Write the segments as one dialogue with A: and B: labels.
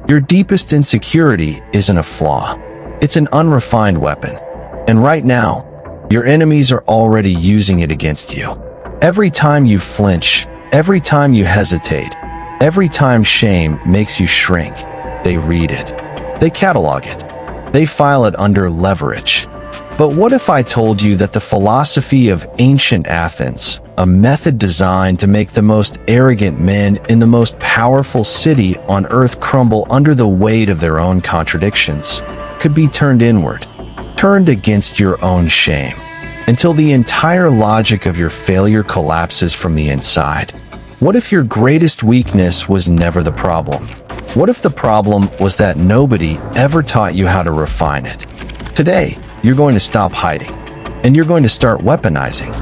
A: Your deepest insecurity isn't a flaw. It's an unrefined weapon. And right now, your enemies are already using it against you. Every time you flinch, every time you hesitate, every time shame makes you shrink, they read it. They catalog it. They file it under leverage. But what if I told you that the philosophy of ancient Athens, a method designed to make the most arrogant men in the most powerful city on earth crumble under the weight of their own contradictions, could be turned inward, turned against your own shame, until the entire logic of your failure collapses from the inside? What if your greatest weakness was never the problem? What if the problem was that nobody ever taught you how to refine it? Today, you're going to stop hiding, and you're going to start weaponizing.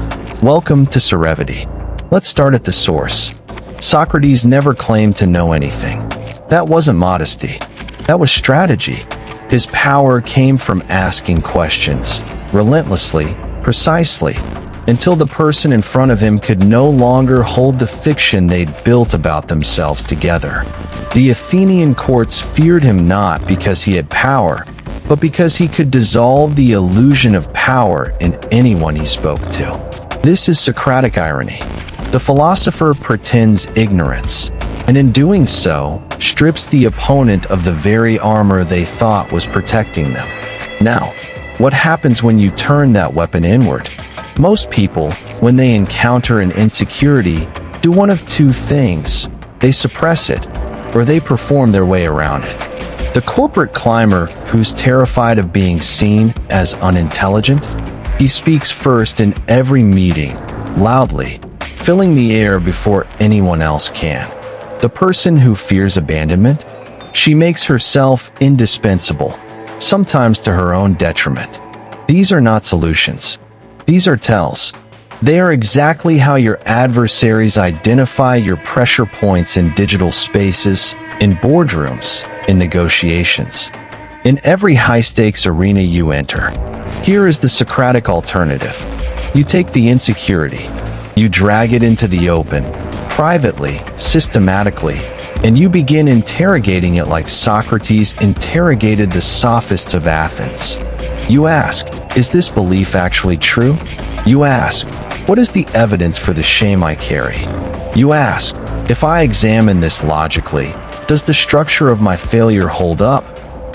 A: Welcome to Cerevity. Let's start at the source. Socrates never claimed to know anything. That wasn't modesty. That was strategy. His power came from asking questions, relentlessly, precisely, until the person in front of him could no longer hold the fiction they'd built about themselves together. The Athenian courts feared him not because he had power, but because he could dissolve the illusion of power in anyone he spoke to. This is Socratic irony. The philosopher pretends ignorance, and in doing so, strips the opponent of the very armor they thought was protecting them. Now, what happens when you turn that weapon inward? Most people, when they encounter an insecurity, do one of two things. They suppress it, or they perform their way around it. The corporate climber who's terrified of being seen as unintelligent, he speaks first in every meeting, loudly, filling the air before anyone else can. The person who fears abandonment, she makes herself indispensable, sometimes to her own detriment. These are not solutions. These are tells. They are exactly how your adversaries identify your pressure points in digital spaces, in boardrooms, in negotiations. In every high-stakes arena you enter, here is the Socratic alternative. You take the insecurity, you drag it into the open, privately, systematically, and you begin interrogating it like Socrates interrogated the sophists of Athens. You ask, is this belief actually true? You ask, what is the evidence for the shame I carry? You ask, if I examine this logically, does the structure of my failure hold up,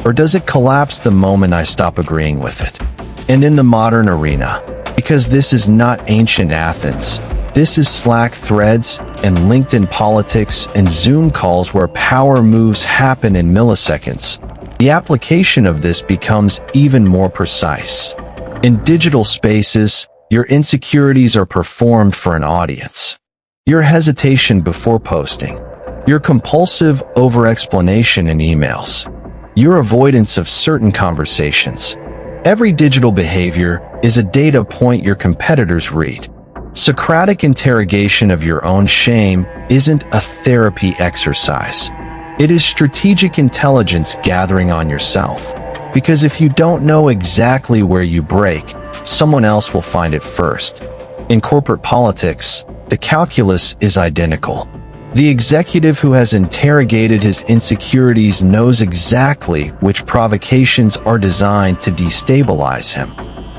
A: or does it collapse the moment I stop agreeing with it? And in the modern arena, because this is not ancient Athens, this is Slack threads and LinkedIn politics and Zoom calls where power moves happen in milliseconds, the application of this becomes even more precise. In digital spaces, your insecurities are performed for an audience. Your hesitation before posting, your compulsive over-explanation in emails, your avoidance of certain conversations. Every digital behavior is a data point your competitors read. Socratic interrogation of your own shame isn't a therapy exercise. It is strategic intelligence gathering on yourself. Because if you don't know exactly where you break, someone else will find it first. In corporate politics, the calculus is identical. The executive who has interrogated his insecurities knows exactly which provocations are designed to destabilize him,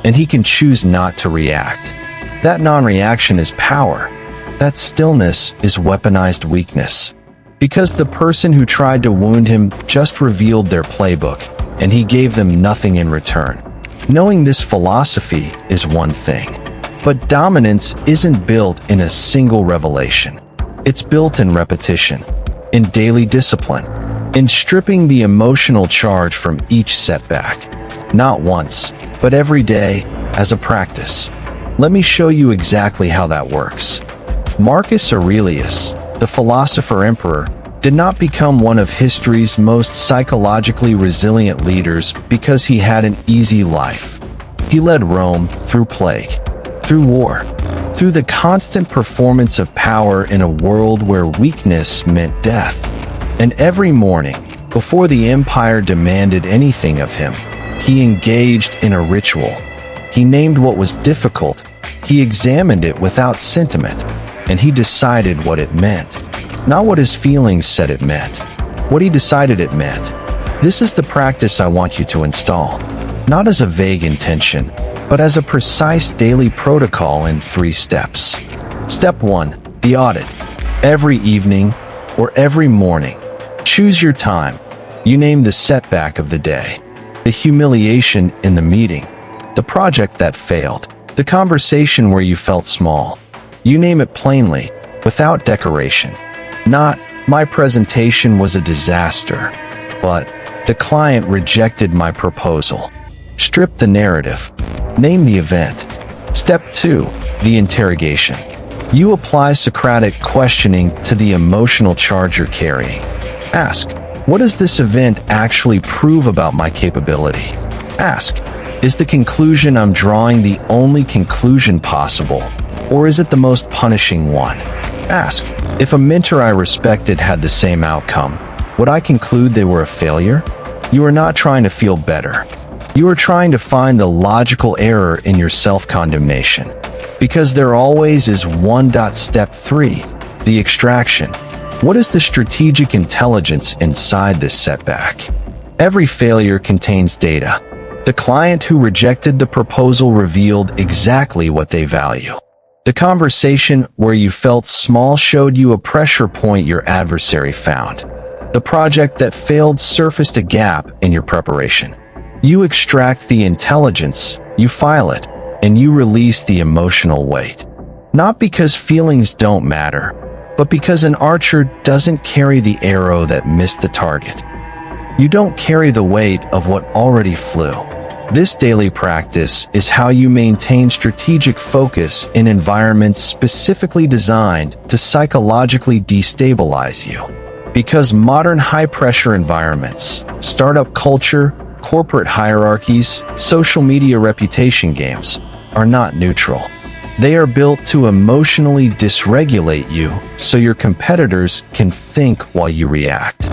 A: and he can choose not to react. That non-reaction is power. That stillness is weaponized weakness. Because the person who tried to wound him just revealed their playbook, and he gave them nothing in return. Knowing this philosophy is one thing, but dominance isn't built in a single revelation. It's built in repetition, in daily discipline, in stripping the emotional charge from each setback. Not once, but every day, as a practice. Let me show you exactly how that works. Marcus Aurelius, the philosopher emperor, did not become one of history's most psychologically resilient leaders because he had an easy life. He led Rome through plague, through war, through the constant performance of power in a world where weakness meant death. And every morning, before the empire demanded anything of him, he engaged in a ritual. He named what was difficult, he examined it without sentiment, and he decided what it meant. Not what his feelings said it meant, what he decided it meant. This is the practice I want you to install, not as a vague intention, but as a precise daily protocol in 3 steps. Step 1. The audit. Every evening or every morning, choose your time. You name the setback of the day, the humiliation in the meeting, the project that failed, the conversation where you felt small. You name it plainly, without decoration. Not, my presentation was a disaster, but the client rejected my proposal. Strip the narrative. Name the event. Step 2. The interrogation. You apply Socratic questioning to the emotional charge you're carrying. Ask, what does this event actually prove about my capability? Ask, is the conclusion I'm drawing the only conclusion possible, or is it the most punishing one? Ask, if a mentor I respected had the same outcome, would I conclude they were a failure? You are not trying to feel better. You are trying to find the logical error in your self-condemnation. Because there always is one. Step 3. The extraction. What is the strategic intelligence inside this setback? Every failure contains data. The client who rejected the proposal revealed exactly what they value. The conversation where you felt small showed you a pressure point your adversary found. The project that failed surfaced a gap in your preparation. You extract the intelligence, you file it, and you release the emotional weight. Not because feelings don't matter, but because an archer doesn't carry the arrow that missed the target. You don't carry the weight of what already flew. This daily practice is how you maintain strategic focus in environments specifically designed to psychologically destabilize you. Because modern high-pressure environments, startup culture, corporate hierarchies, social media reputation games, are not neutral. They are built to emotionally dysregulate you so your competitors can think while you react.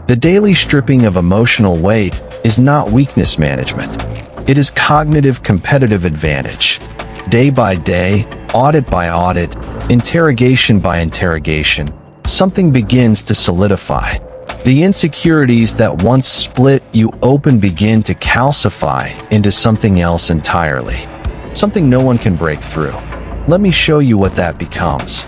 A: The daily stripping of emotional weight is not weakness management. It is cognitive competitive advantage. Day by day, audit by audit, interrogation by interrogation, something begins to solidify. The insecurities that once split you open begin to calcify into something else entirely. Something no one can break through. Let me show you what that becomes.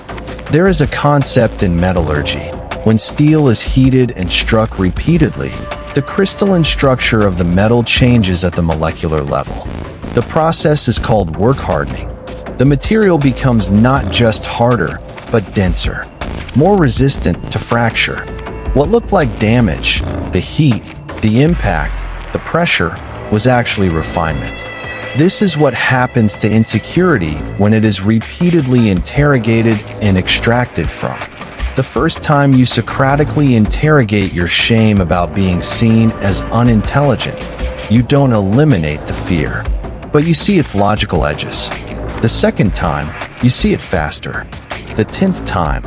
A: There is a concept in metallurgy. When steel is heated and struck repeatedly, the crystalline structure of the metal changes at the molecular level. The process is called work hardening. The material becomes not just harder, but denser, more resistant to fracture. What looked like damage, the heat, the impact, the pressure, was actually refinement. This is what happens to insecurity when it is repeatedly interrogated and extracted from. The first time you Socratically interrogate your shame about being seen as unintelligent, you don't eliminate the fear, but you see its logical edges. The second time, you see it faster. The 10th time,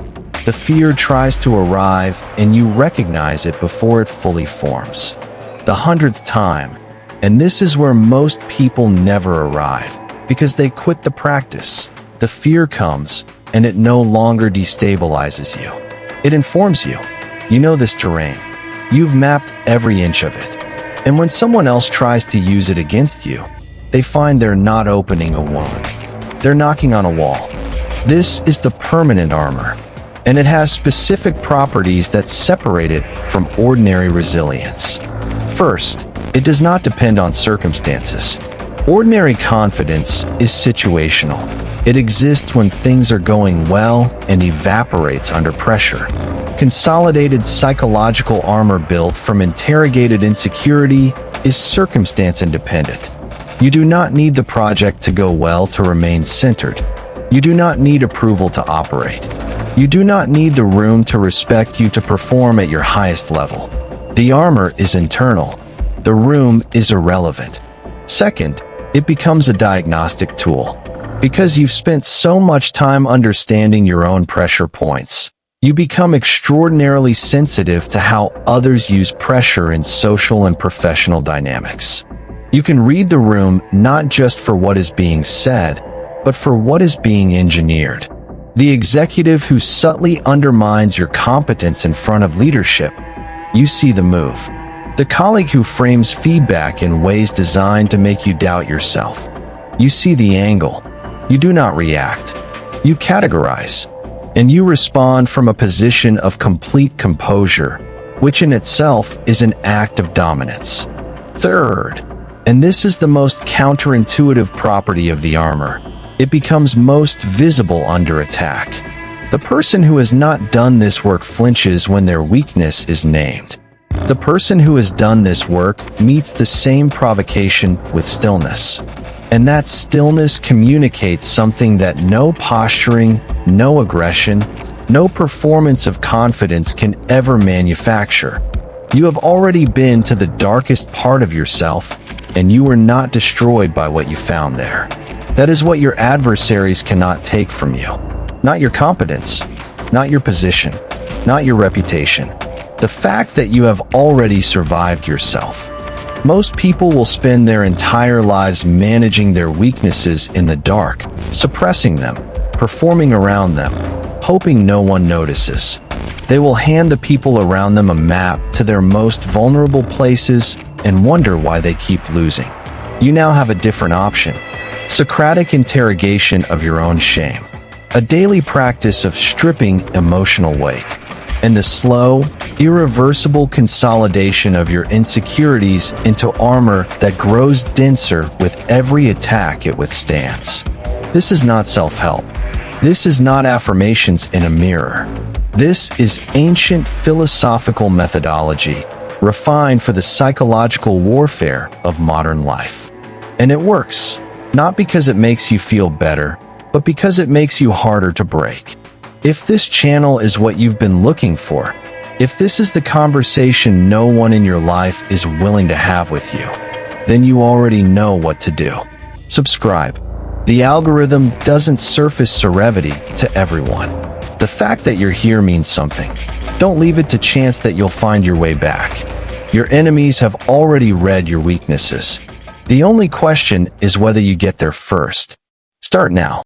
A: the fear tries to arrive and you recognize it before it fully forms. The 100th time, and this is where most people never arrive, because they quit the practice. The fear comes, and it no longer destabilizes you. It informs you. You know this terrain. You've mapped every inch of it. And when someone else tries to use it against you, they find they're not opening a wound. They're knocking on a wall. This is the permanent armor, and it has specific properties that separate it from ordinary resilience. First, it does not depend on circumstances. Ordinary confidence is situational. It exists when things are going well and evaporates under pressure. Consolidated psychological armor built from interrogated insecurity is circumstance independent. You do not need the project to go well to remain centered. You do not need approval to operate. You do not need the room to respect you to perform at your highest level. The armor is internal. The room is irrelevant. Second, it becomes a diagnostic tool. Because you've spent so much time understanding your own pressure points, you become extraordinarily sensitive to how others use pressure in social and professional dynamics. You can read the room not just for what is being said, but for what is being engineered. The executive who subtly undermines your competence in front of leadership. You see the move. The colleague who frames feedback in ways designed to make you doubt yourself. You see the angle. You do not react. You categorize. And you respond from a position of complete composure, which in itself is an act of dominance. Third, and this is the most counterintuitive property of the armor, it becomes most visible under attack. The person who has not done this work flinches when their weakness is named. The person who has done this work meets the same provocation with stillness. And that stillness communicates something that no posturing, no aggression, no performance of confidence can ever manufacture. You have already been to the darkest part of yourself, and you were not destroyed by what you found there. That is what your adversaries cannot take from you. Not your competence, not your position, not your reputation. The fact that you have already survived yourself. Most people will spend their entire lives managing their weaknesses in the dark, suppressing them, performing around them, hoping no one notices. They will hand the people around them a map to their most vulnerable places and wonder why they keep losing. You now have a different option. Socratic interrogation of your own shame. A daily practice of stripping emotional weight. And the slow, irreversible consolidation of your insecurities into armor that grows denser with every attack it withstands. This is not self-help. This is not affirmations in a mirror. This is ancient philosophical methodology, refined for the psychological warfare of modern life. And it works, not because it makes you feel better, but because it makes you harder to break. If this channel is what you've been looking for, if this is the conversation no one in your life is willing to have with you, then you already know what to do. Subscribe. The algorithm doesn't surface Cerevity to everyone. The fact that you're here means something. Don't leave it to chance that you'll find your way back. Your enemies have already read your weaknesses. The only question is whether you get there first. Start now.